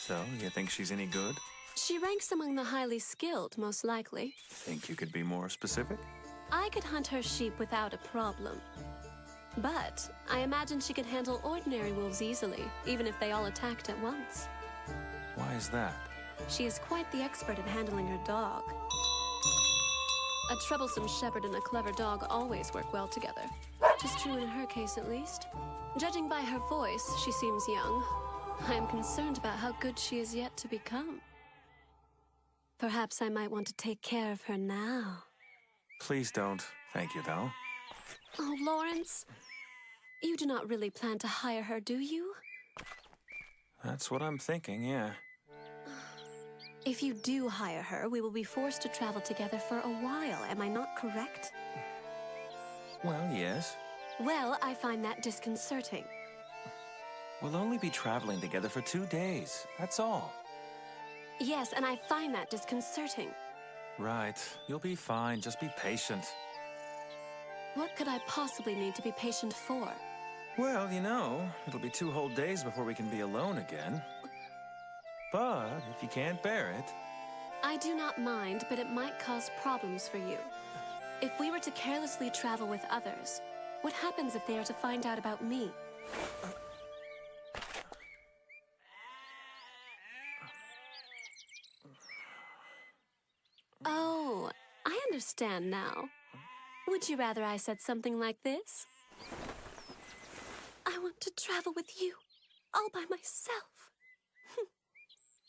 So, you think she's any good? She ranks among the highly skilled, most likely. Think you could be more specific? I could hunt her sheep without a problem. But I imagine she could handle ordinary wolves easily, even if they all attacked at once. Why is that? She is quite the expert at handling her dog. A troublesome shepherd and a clever dog always work well together. Which is true in her case, at least. Judging by her voice, she seems young. I am concerned about how good she is yet to become. Perhaps I might want to take care of her now. Please don't. Thank you, though. Oh, Lawrence. You do not really plan to hire her, do you? That's what I'm thinking, yeah. If you do hire her, we will be forced to travel together for a while. Am I not correct? Well, yes. Well, I find that disconcerting. We'll only be traveling together for 2 days. That's all. Yes, and I find that disconcerting. Right. You'll be fine. Just be patient. What could I possibly need to be patient for? Well, you know, it'll be 2 whole days before we can be alone again. But if you can't bear it... I do not mind, but it might cause problems for you. If we were to carelessly travel with others, what happens if they are to find out about me? Oh, I understand now. Would you rather I said something like this? I want to travel with you, all by myself.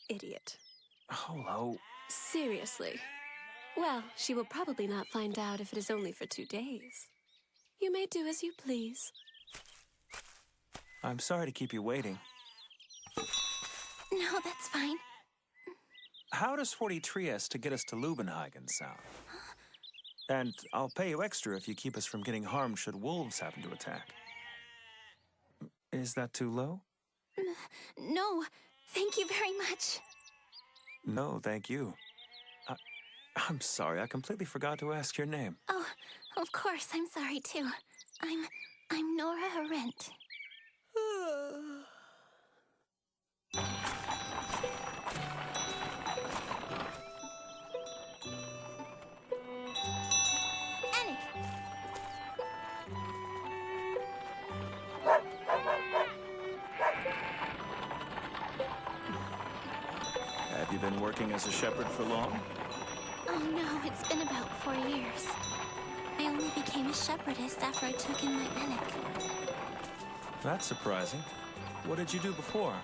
Idiot. Hello. Seriously. Well, she will probably not find out if it is only for 2 days. You may do as you please. I'm sorry to keep you waiting. No, that's fine. How does 40 Trieste to get us to Leubenhagen sound? And I'll pay you extra if you keep us from getting harmed should wolves happen to attack. Is that too low? No, thank you very much. No, thank you. I'm sorry, I completely forgot to ask your name. Oh, of course, I'm sorry too. I'm Nora Arendt. Anik! Have you been working as a shepherd for long? Oh no, it's been about 4 years. I only became a shepherdess after I took in my Anik. That's surprising. What did you do before?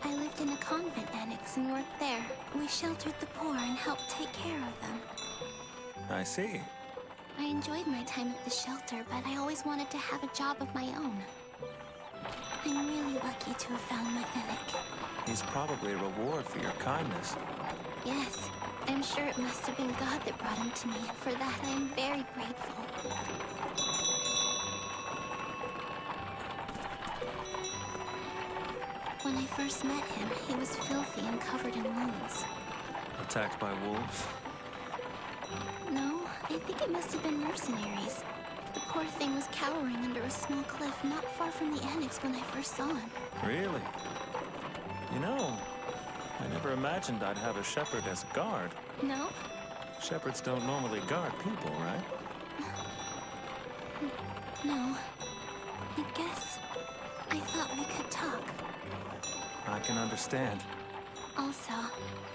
I lived in a convent annex and worked there. We sheltered the poor and helped take care of them. I see. I enjoyed my time at the shelter, but I always wanted to have a job of my own. I'm really lucky to have found my Anik. He's probably a reward for your kindness. Yes, I'm sure it must have been God that brought him to me. For that, I am very grateful. When I first met him, he was filthy and covered in wounds. Attacked by wolves? No, I think it must have been mercenaries. The poor thing was cowering under a small cliff not far from the annex when I first saw him. Really? You know, I never imagined I'd have a shepherd as a guard. No? Shepherds don't normally guard people, right? No. I guess I thought we could talk. I can understand. Also,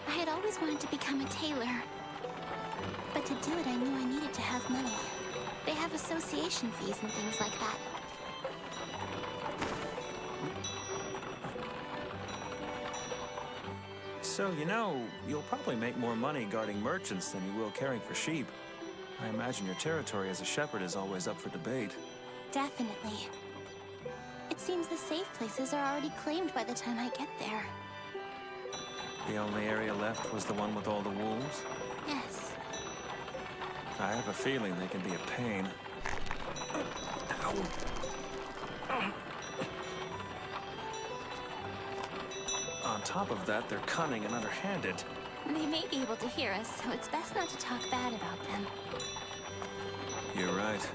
I had always wanted to become a tailor. But to do it, I knew I needed to have money. They have association fees and things like that. So, you know, you'll probably make more money guarding merchants than you will caring for sheep. I imagine your territory as a shepherd is always up for debate. Definitely. It seems the safe places are already claimed by the time I get there. The only area left was the one with all the wolves? Yes. I have a feeling they can be a pain. Ow. On top of that, they're cunning and underhanded. They may be able to hear us, so it's best not to talk bad about them. You're right.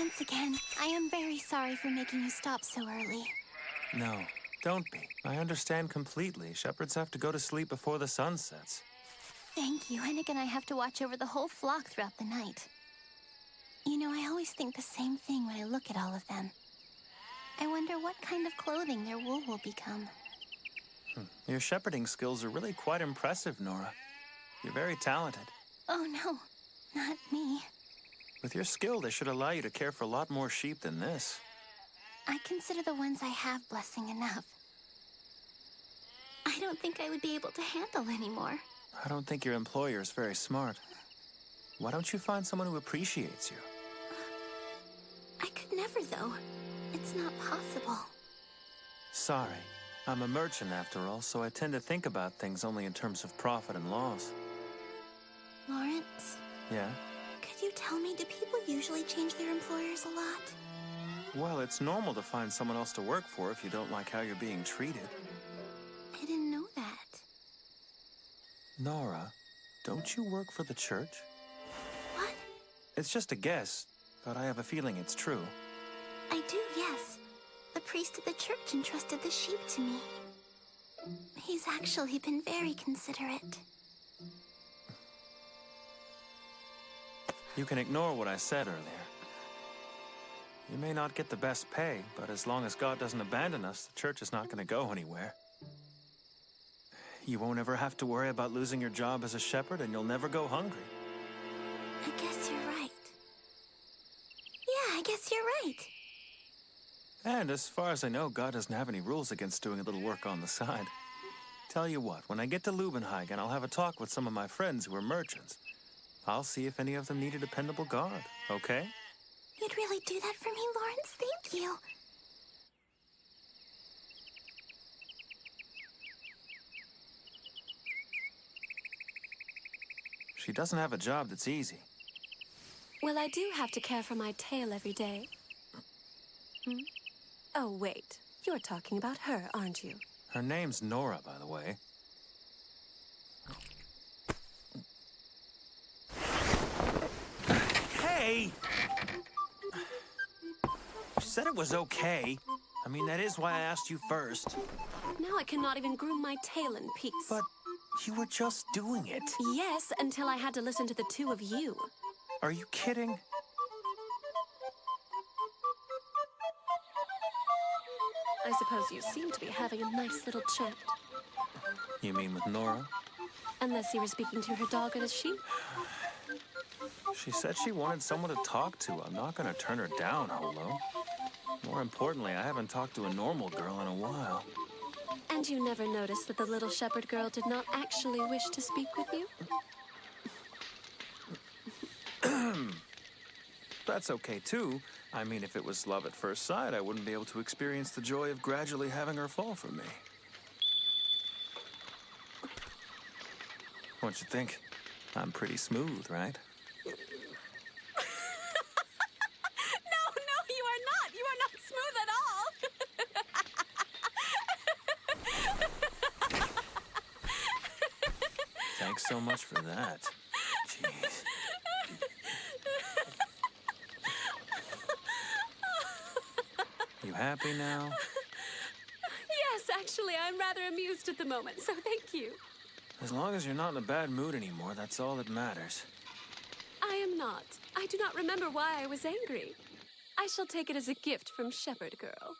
once again. I am very sorry for making you stop so early. No, don't be. I understand completely. Shepherds have to go to sleep before the sun sets. Thank you. Hennig and I have to watch over the whole flock throughout the night. You know, I always think the same thing when I look at all of them. I wonder what kind of clothing their wool will become. Your shepherding skills are really quite impressive, Nora. You're very talented. Oh no, not me. With your skill, they should allow you to care for a lot more sheep than this. I consider the ones I have blessing enough. I don't think I would be able to handle anymore. I don't think your employer is very smart. Why don't you find someone who appreciates you? I could never, though. It's not possible. Sorry. I'm a merchant, after all, so I tend to think about things only in terms of profit and loss. Lawrence? Yeah? Could you tell me, do people usually change their employers a lot? Well, it's normal to find someone else to work for if you don't like how you're being treated. I didn't know that. Nora, don't you work for the church? What? It's just a guess, but I have a feeling it's true. I do, yes. The priest of the church entrusted the sheep to me. He's actually been very considerate. You can ignore what I said earlier. You may not get the best pay, but as long as God doesn't abandon us, the church is not going to go anywhere. You won't ever have to worry about losing your job as a shepherd, and you'll never go hungry. I guess you're right. Yeah, I guess you're right. And as far as I know, God doesn't have any rules against doing a little work on the side. Tell you what, when I get to Lubenhagen, I'll have a talk with some of my friends who are merchants. I'll see if any of them need a dependable guard, okay? You'd really do that for me, Lawrence? Thank you. She doesn't have a job that's easy. Well, I do have to care for my tail every day. Oh, wait. You're talking about her, aren't you? Her name's Nora, by the way. Hey! You said it was okay. I mean, that is why I asked you first. Now I cannot even groom my tail in peace. But you were just doing it. Yes, until I had to listen to the two of you. Are you kidding? I suppose you seem to be having a nice little chat. You mean with Nora? Unless you were speaking to her dog and a sheep. She said she wanted someone to talk to. I'm not going to turn her down, Holo. More importantly, I haven't talked to a normal girl in a while. And you never noticed that the little shepherd girl did not actually wish to speak with you? That's okay, too. I mean, if it was love at first sight, I wouldn't be able to experience the joy of gradually having her fall for me. What you think? I'm pretty smooth, right? No, you are not. You are not smooth at all. Thanks so much for that. Jeez. You happy now? Yes, actually, I'm rather amused at the moment, so thank you. As long as you're not in a bad mood anymore, that's all that matters. I am not. I do not remember why I was angry. I shall take it as a gift from Shepherd Girl.